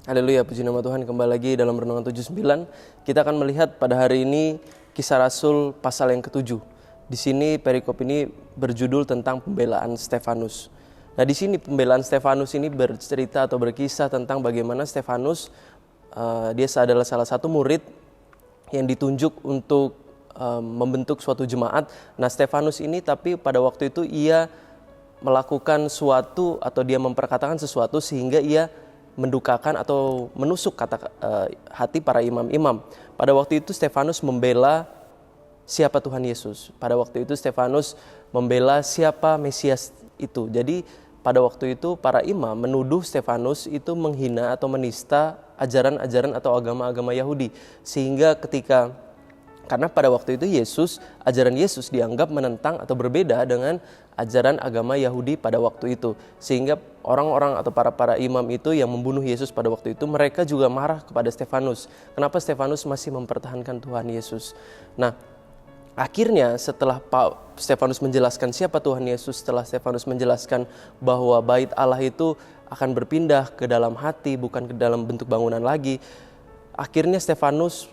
Haleluya, puji nama Tuhan. Kembali lagi dalam Renungan 79. Kita akan melihat pada hari ini Kisah Rasul pasal yang ke-7. Di sini perikop ini berjudul tentang pembelaan Stefanus. Nah, di sini pembelaan Stefanus ini bercerita atau berkisah tentang bagaimana Stefanus dia adalah salah satu murid yang ditunjuk untuk membentuk suatu jemaat. Nah, Stefanus ini tapi pada waktu itu ia melakukan suatu atau dia memperkatakan sesuatu sehingga ia mendukakan atau menusuk hati para imam-imam. Pada waktu itu Stefanus membela siapa Tuhan Yesus. Pada waktu itu Stefanus membela siapa Mesias itu. Jadi pada waktu itu para imam menuduh Stefanus itu menghina atau menista ajaran-ajaran atau agama-agama Yahudi. Sehingga karena pada waktu itu ajaran Yesus dianggap menentang atau berbeda dengan ajaran agama Yahudi pada waktu itu. Sehingga orang-orang atau para imam itu yang membunuh Yesus pada waktu itu, mereka juga marah kepada Stefanus. Kenapa Stefanus masih mempertahankan Tuhan Yesus? Nah, akhirnya setelah Stefanus menjelaskan siapa Tuhan Yesus, setelah Stefanus menjelaskan bahwa bait Allah itu akan berpindah ke dalam hati, bukan ke dalam bentuk bangunan lagi, akhirnya Stefanus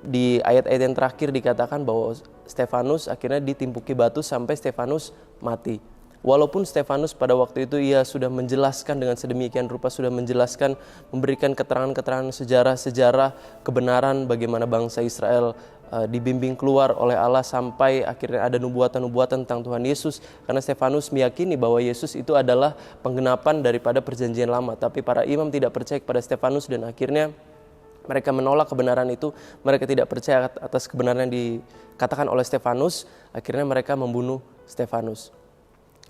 di ayat-ayat yang terakhir dikatakan bahwa Stefanus akhirnya ditimpuki batu sampai Stefanus mati. Walaupun Stefanus pada waktu itu ia sudah menjelaskan dengan sedemikian rupa, sudah menjelaskan, memberikan keterangan-keterangan sejarah kebenaran bagaimana bangsa Israel dibimbing keluar oleh Allah sampai akhirnya ada nubuatan-nubuatan tentang Tuhan Yesus. Karena Stefanus meyakini bahwa Yesus itu adalah penggenapan daripada perjanjian lama. Tapi para imam tidak percaya kepada Stefanus dan akhirnya mereka menolak kebenaran itu, mereka tidak percaya atas kebenaran yang dikatakan oleh Stefanus, akhirnya mereka membunuh Stefanus.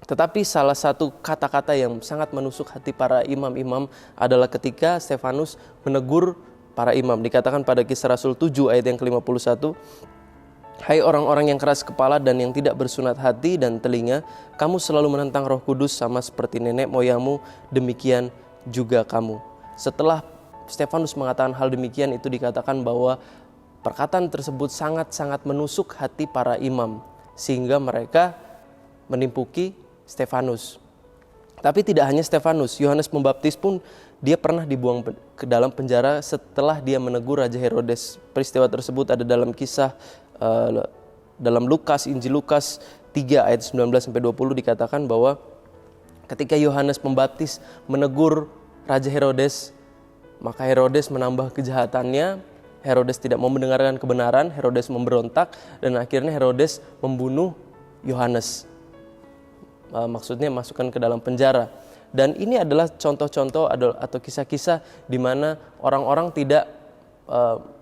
Tetapi salah satu kata-kata yang sangat menusuk hati para imam-imam adalah ketika Stefanus menegur para imam. Dikatakan pada Kisah Rasul 7 ayat yang ke-51, "Hai orang-orang yang keras kepala dan yang tidak bersunat hati dan telinga, kamu selalu menentang Roh Kudus sama seperti nenek moyangmu, demikian juga kamu." Setelah Stefanus mengatakan hal demikian, itu dikatakan bahwa perkataan tersebut sangat-sangat menusuk hati para imam sehingga mereka menimpuki Stefanus. Tapi tidak hanya Stefanus, Yohanes Pembaptis pun dia pernah dibuang ke dalam penjara setelah dia menegur Raja Herodes. Peristiwa tersebut ada dalam kisah dalam Injil Lukas 3 ayat 19-20 dikatakan bahwa ketika Yohanes Pembaptis menegur Raja Herodes, maka Herodes menambah kejahatannya. Herodes tidak mau mendengarkan kebenaran, Herodes memberontak dan akhirnya Herodes membunuh Yohanes. Maksudnya masukkan ke dalam penjara. Dan ini adalah contoh-contoh atau kisah-kisah di mana orang-orang tidak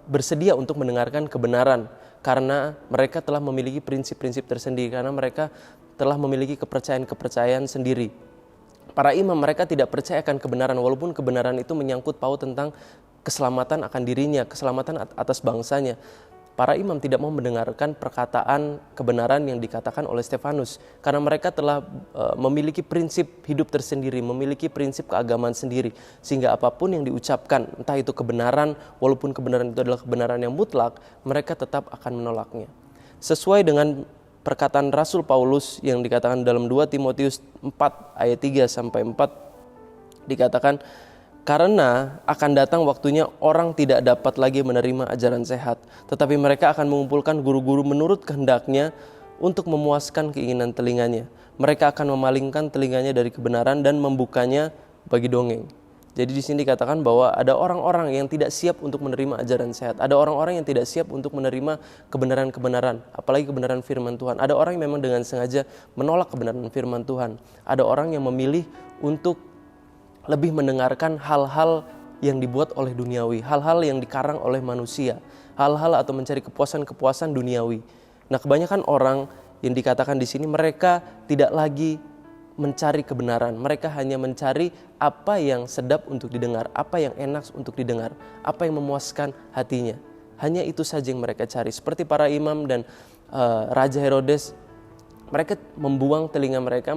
bersedia untuk mendengarkan kebenaran karena mereka telah memiliki prinsip-prinsip tersendiri, karena mereka telah memiliki kepercayaan-kepercayaan sendiri. Para imam mereka tidak percaya akan kebenaran, walaupun kebenaran itu menyangkut paut tentang keselamatan akan dirinya, keselamatan atas bangsanya. Para imam tidak mau mendengarkan perkataan kebenaran yang dikatakan oleh Stefanus, karena mereka telah memiliki prinsip hidup tersendiri, memiliki prinsip keagamaan sendiri, sehingga apapun yang diucapkan, entah itu kebenaran, walaupun kebenaran itu adalah kebenaran yang mutlak, mereka tetap akan menolaknya. Sesuai dengan perkataan Rasul Paulus yang dikatakan dalam 2 Timotius 4 ayat 3-4, dikatakan, "Karena akan datang waktunya orang tidak dapat lagi menerima ajaran sehat, tetapi mereka akan mengumpulkan guru-guru menurut kehendaknya untuk memuaskan keinginan telinganya. Mereka akan memalingkan telinganya dari kebenaran dan membukanya bagi dongeng." Jadi di sini dikatakan bahwa ada orang-orang yang tidak siap untuk menerima ajaran sehat. Ada orang-orang yang tidak siap untuk menerima kebenaran-kebenaran, apalagi kebenaran firman Tuhan. Ada orang yang memang dengan sengaja menolak kebenaran firman Tuhan. Ada orang yang memilih untuk lebih mendengarkan hal-hal yang dibuat oleh duniawi, hal-hal yang dikarang oleh manusia, hal-hal atau mencari kepuasan-kepuasan duniawi. Nah, kebanyakan orang yang dikatakan di sini mereka tidak lagi mencari kebenaran, mereka hanya mencari apa yang sedap untuk didengar, apa yang enak untuk didengar, apa yang memuaskan hatinya. Hanya itu saja yang mereka cari. Seperti para imam dan Raja Herodes, mereka membuang telinga mereka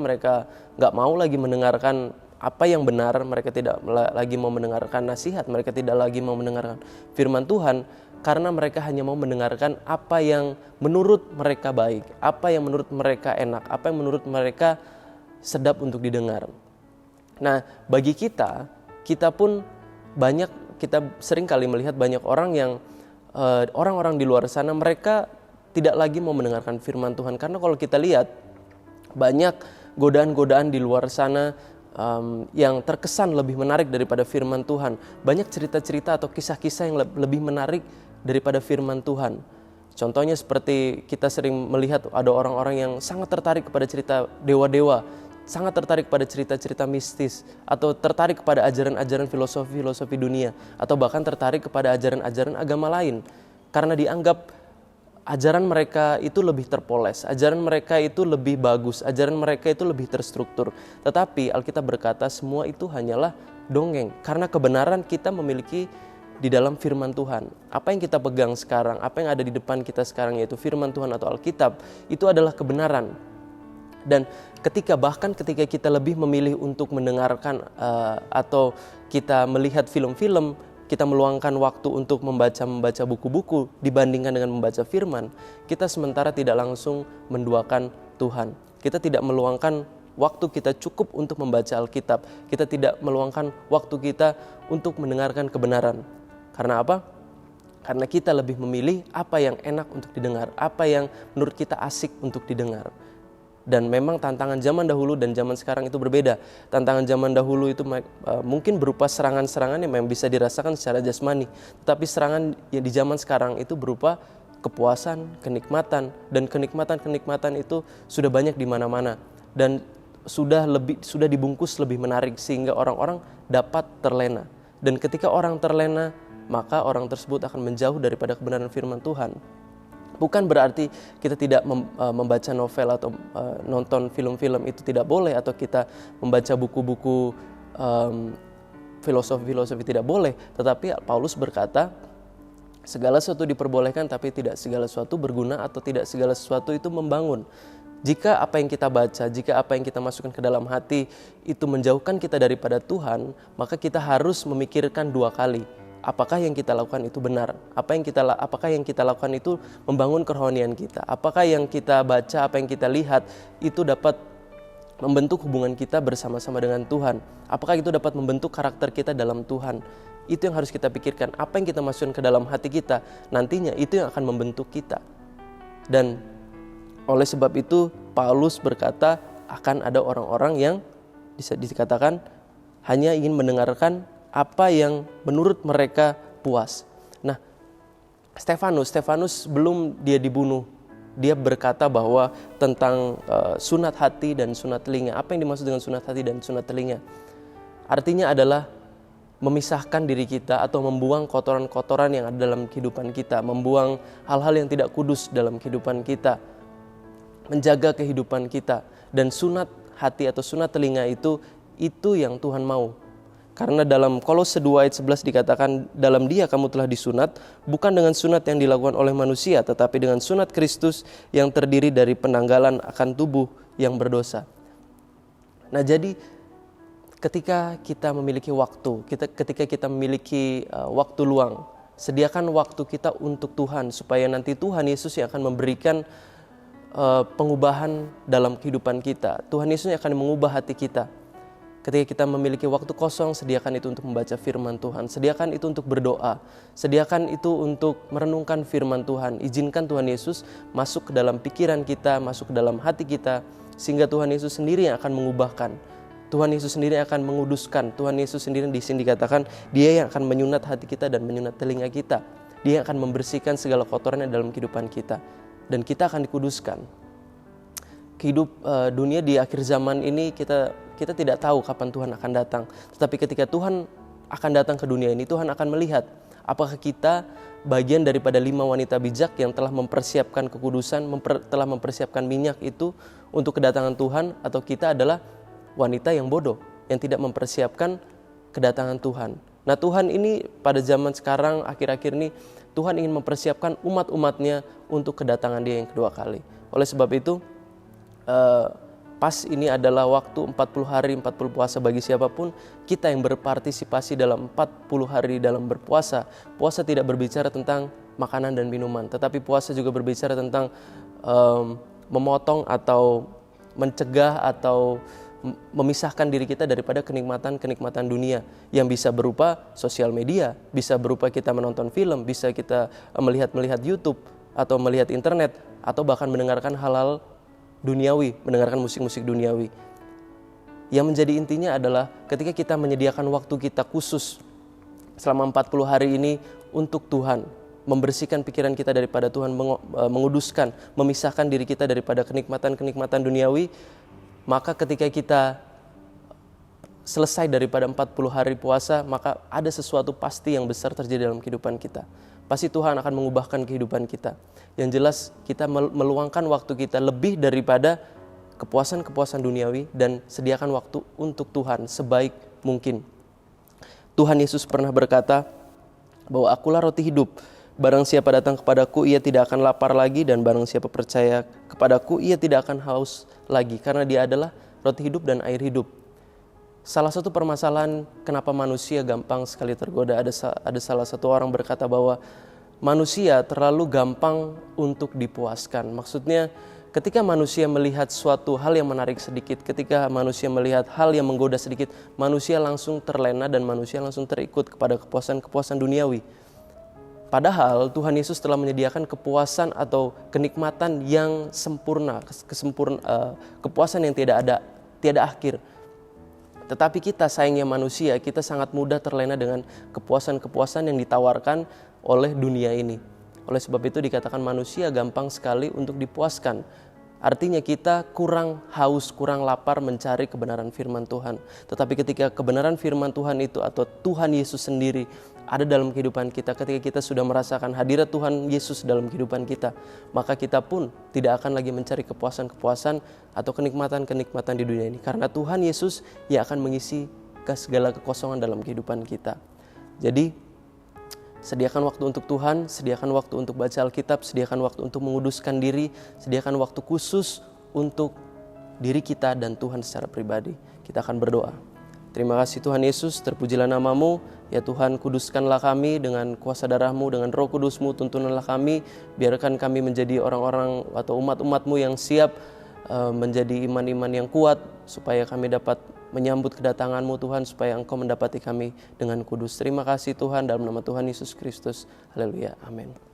nggak mau lagi mendengarkan apa yang benar, mereka tidak lagi mau mendengarkan nasihat, mereka tidak lagi mau mendengarkan firman Tuhan, karena mereka hanya mau mendengarkan apa yang menurut mereka baik, apa yang menurut mereka enak, apa yang menurut mereka sedap untuk didengar. Nah, bagi kita pun Kita sering kali melihat banyak orang yang orang-orang di luar sana, mereka tidak lagi mau mendengarkan firman Tuhan. Karena kalau kita lihat banyak godaan-godaan di luar sana yang terkesan lebih menarik daripada firman Tuhan. Banyak cerita-cerita atau kisah-kisah yang lebih menarik daripada firman Tuhan. Contohnya seperti kita sering melihat ada orang-orang yang sangat tertarik kepada cerita dewa-dewa, sangat tertarik pada cerita-cerita mistis, atau tertarik kepada ajaran-ajaran filosofi dunia, atau bahkan tertarik kepada ajaran-ajaran agama lain. Karena dianggap ajaran mereka itu lebih terpoles, ajaran mereka itu lebih bagus, ajaran mereka itu lebih terstruktur. Tetapi Alkitab berkata semua itu hanyalah dongeng. Karena kebenaran kita memiliki di dalam firman Tuhan. Apa yang kita pegang sekarang, apa yang ada di depan kita sekarang, yaitu firman Tuhan atau Alkitab, itu adalah kebenaran. Dan ketika kita lebih memilih untuk mendengarkan atau kita melihat film-film, kita meluangkan waktu untuk membaca buku-buku dibandingkan dengan membaca firman, kita sementara tidak langsung menduakan Tuhan. Kita tidak meluangkan waktu kita cukup untuk membaca Alkitab. Kita tidak meluangkan waktu kita untuk mendengarkan kebenaran. Karena apa? Karena kita lebih memilih apa yang enak untuk didengar, apa yang menurut kita asik untuk didengar. Dan memang tantangan zaman dahulu dan zaman sekarang itu berbeda. Tantangan zaman dahulu itu mungkin berupa serangan-serangan yang memang bisa dirasakan secara jasmani. Tetapi serangan yang di zaman sekarang itu berupa kepuasan, kenikmatan. Dan kenikmatan-kenikmatan itu sudah banyak di mana-mana. Dan sudah dibungkus lebih menarik sehingga orang-orang dapat terlena. Dan ketika orang terlena, maka orang tersebut akan menjauh daripada kebenaran firman Tuhan. Bukan berarti kita tidak membaca novel atau nonton film-film itu tidak boleh, atau kita membaca buku-buku filosofi tidak boleh. Tetapi Paulus berkata, segala sesuatu diperbolehkan tapi tidak segala sesuatu berguna, atau tidak segala sesuatu itu membangun. Jika apa yang kita baca, jika apa yang kita masukkan ke dalam hati itu menjauhkan kita daripada Tuhan, maka kita harus memikirkan 2 kali. Apakah yang kita lakukan itu benar? Apakah yang kita lakukan itu membangun kerohanian kita? Apakah yang kita baca, apa yang kita lihat itu dapat membentuk hubungan kita bersama-sama dengan Tuhan? Apakah itu dapat membentuk karakter kita dalam Tuhan? Itu yang harus kita pikirkan. Apa yang kita masukkan ke dalam hati kita, nantinya itu yang akan membentuk kita. Dan oleh sebab itu Paulus berkata akan ada orang-orang yang bisa dikatakan hanya ingin mendengarkan apa yang menurut mereka puas. Nah, Stefanus belum dia dibunuh, dia berkata bahwa tentang sunat hati dan sunat telinga. Apa yang dimaksud dengan sunat hati dan sunat telinga? Artinya adalah memisahkan diri kita atau membuang kotoran-kotoran yang ada dalam kehidupan kita, membuang hal-hal yang tidak kudus dalam kehidupan kita, menjaga kehidupan kita. Dan sunat hati atau sunat telinga itu yang Tuhan mau. Karena dalam Kolose 2 ayat 11 dikatakan, dalam Dia kamu telah disunat, bukan dengan sunat yang dilakukan oleh manusia, tetapi dengan sunat Kristus yang terdiri dari penanggalan akan tubuh yang berdosa. Nah, jadi ketika kita memiliki waktu, ketika kita memiliki waktu luang, sediakan waktu kita untuk Tuhan, supaya nanti Tuhan Yesus yang akan memberikan pengubahan dalam kehidupan kita. Tuhan Yesus yang akan mengubah hati kita. Ketika kita memiliki waktu kosong, sediakan itu untuk membaca firman Tuhan. Sediakan itu untuk berdoa. Sediakan itu untuk merenungkan firman Tuhan. Izinkan Tuhan Yesus masuk ke dalam pikiran kita, masuk ke dalam hati kita, sehingga Tuhan Yesus sendiri yang akan mengubahkan. Tuhan Yesus sendiri yang akan menguduskan. Tuhan Yesus sendiri di sini dikatakan, Dia yang akan menyunat hati kita dan menyunat telinga kita. Dia yang akan membersihkan segala kotoran yang dalam kehidupan kita. Dan kita akan dikuduskan. Dunia di akhir zaman ini kita tidak tahu kapan Tuhan akan datang. Tetapi ketika Tuhan akan datang ke dunia ini, Tuhan akan melihat apakah kita bagian daripada 5 wanita bijak yang telah mempersiapkan kekudusan, telah mempersiapkan minyak itu untuk kedatangan Tuhan, atau kita adalah wanita yang bodoh yang tidak mempersiapkan kedatangan Tuhan. Nah, Tuhan ini pada zaman sekarang akhir-akhir ini Tuhan ingin mempersiapkan umat-umatnya untuk kedatangan Dia yang kedua kali. Oleh sebab itu pas ini adalah waktu 40 hari 40 puasa bagi siapapun. Kita yang berpartisipasi dalam 40 hari dalam berpuasa. Puasa tidak berbicara tentang makanan dan minuman, tetapi puasa juga berbicara tentang memotong atau mencegah atau memisahkan diri kita daripada kenikmatan-kenikmatan dunia yang bisa berupa sosial media, bisa berupa kita menonton film, bisa kita melihat YouTube atau melihat internet, atau bahkan mendengarkan hal-hal duniawi, mendengarkan musik-musik duniawi. Yang menjadi intinya adalah ketika kita menyediakan waktu kita khusus selama 40 hari ini untuk Tuhan, membersihkan pikiran kita daripada Tuhan, menguduskan, memisahkan diri kita daripada kenikmatan-kenikmatan duniawi, maka ketika kita selesai daripada 40 hari puasa, maka ada sesuatu pasti yang besar terjadi dalam kehidupan kita. Pasti Tuhan akan mengubahkan kehidupan kita. Yang jelas kita meluangkan waktu kita lebih daripada kepuasan-kepuasan duniawi dan sediakan waktu untuk Tuhan sebaik mungkin. Tuhan Yesus pernah berkata bahwa akulah roti hidup. Barang siapa datang kepadaku, ia tidak akan lapar lagi, dan barang siapa percaya kepadaku, ia tidak akan haus lagi, karena dia adalah roti hidup dan air hidup. Salah satu permasalahan kenapa manusia gampang sekali tergoda, ada salah satu orang berkata bahwa manusia terlalu gampang untuk dipuaskan. Maksudnya ketika manusia melihat suatu hal yang menarik sedikit, ketika manusia melihat hal yang menggoda sedikit, manusia langsung terlena dan manusia langsung terikut kepada kepuasan-kepuasan duniawi. Padahal Tuhan Yesus telah menyediakan kepuasan atau kenikmatan yang sempurna, kepuasan yang tiada akhir. Tetapi kita sayangnya manusia, kita sangat mudah terlena dengan kepuasan-kepuasan yang ditawarkan oleh dunia ini. Oleh sebab itu dikatakan manusia gampang sekali untuk dipuaskan. Artinya kita kurang haus, kurang lapar mencari kebenaran firman Tuhan. Tetapi ketika kebenaran firman Tuhan itu atau Tuhan Yesus sendiri ada dalam kehidupan kita, ketika kita sudah merasakan hadirat Tuhan Yesus dalam kehidupan kita, maka kita pun tidak akan lagi mencari kepuasan-kepuasan atau kenikmatan-kenikmatan di dunia ini. Karena Tuhan Yesus yang akan mengisi segala kekosongan dalam kehidupan kita. Jadi sediakan waktu untuk Tuhan, sediakan waktu untuk baca Alkitab, sediakan waktu untuk menguduskan diri, sediakan waktu khusus untuk diri kita dan Tuhan secara pribadi. Kita akan berdoa. Terima kasih Tuhan Yesus, terpujilah nama-Mu. Ya Tuhan, kuduskanlah kami dengan kuasa darah-Mu, dengan Roh Kudus-Mu, tuntunanlah kami. Biarkan kami menjadi orang-orang atau umat-umat-Mu yang siap menjadi iman-iman yang kuat, supaya kami dapat menyambut kedatangan-Mu Tuhan, supaya Engkau mendapati kami dengan kudus. Terima kasih Tuhan, dalam nama Tuhan Yesus Kristus. Haleluya, amin.